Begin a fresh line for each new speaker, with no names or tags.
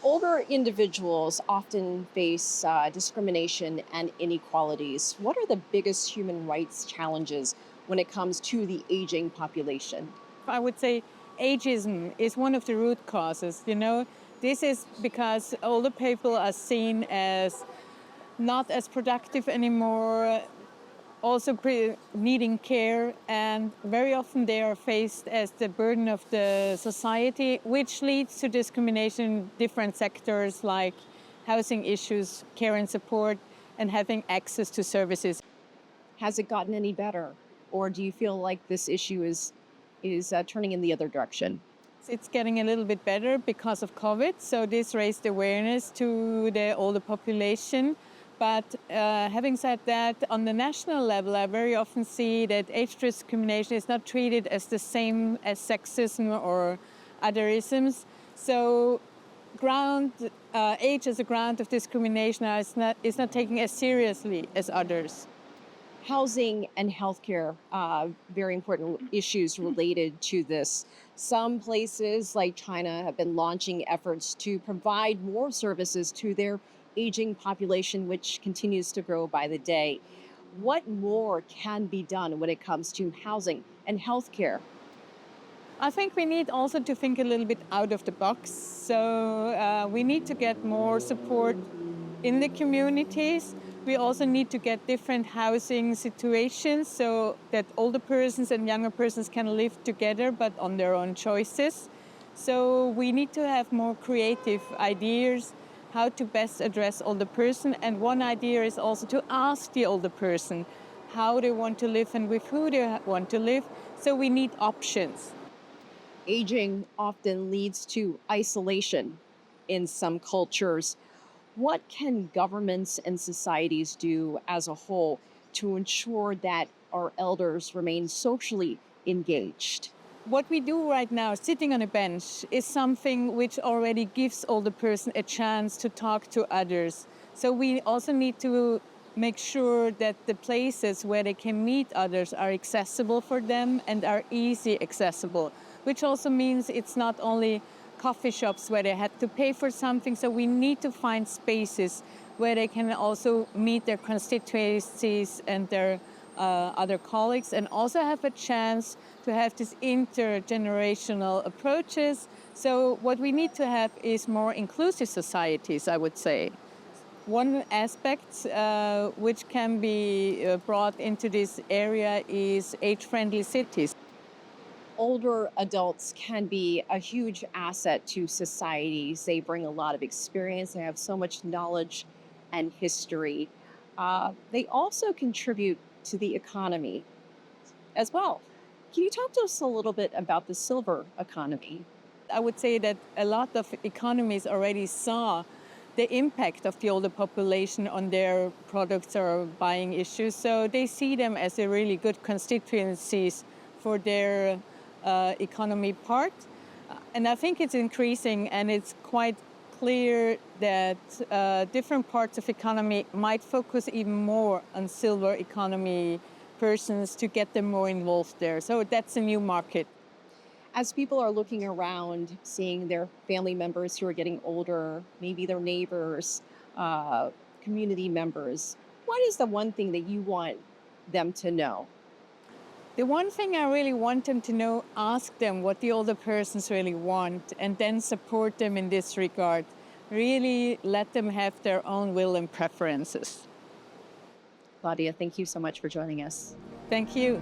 Older individuals often face discrimination and inequalities. What are the biggest human rights challenges when it comes to the aging population?
I would say ageism is one of the root causes. This is because older people are seen as not as productive anymore, also needing care, and very often they are faced as the burden of the society, which leads to discrimination in different sectors like housing issues, care and support, and having access to services.
Has it gotten any better, or do you feel like this issue is turning in the other direction?
It's getting a little bit better because of COVID, so this raised awareness to the older population. But having said that, on the national level, I very often see that age discrimination is not treated as the same as sexism or other isms. So age as a ground of discrimination is not taken as seriously as others.
Housing and healthcare, very important issues related to this. Some places like China have been launching efforts to provide more services to their aging population, which continues to grow by the day. What more can be done when it comes to housing and healthcare?
I think we need also to think a little bit out of the box. So we need to get more support in the communities. We also need to get different housing situations so that older persons and younger persons can live together but on their own choices. So we need to have more creative ideas how to best address older person. And one idea is also to ask the older person how they want to live and with who they want to live. So we need options.
Aging often leads to isolation in some cultures. What can governments and societies do as a whole to ensure that our elders remain socially engaged?
What we do right now, sitting on a bench, is something which already gives older person a chance to talk to others. So we also need to make sure that the places where they can meet others are accessible for them and are easy accessible, which also means it's not only coffee shops where they had to pay for something. So we need to find spaces where they can also meet their constituencies and their other colleagues, and also have a chance to have these intergenerational approaches. So what we need to have is more inclusive societies, I would say. One aspect which can be brought into this area is age-friendly cities.
Older adults can be a huge asset to societies. They bring a lot of experience, they have so much knowledge and history. They also contribute to the economy as well. Can you talk to us a little bit about the silver economy?
I would say that a lot of economies already saw the impact of the older population on their products or buying issues. So they see them as a really good constituencies for their economy part. And I think it's increasing, and it's quite clear that different parts of economy might focus even more on silver economy persons to get them more involved there. So that's a new market.
As people are looking around, seeing their family members who are getting older, maybe their neighbors, uh, community members, what is the one thing that you want them to know?
The one thing I really want them to know, ask them what the older persons really want, and then support them in this regard. Really let them have their own will and preferences.
Claudia, thank you so much for joining us.
Thank you.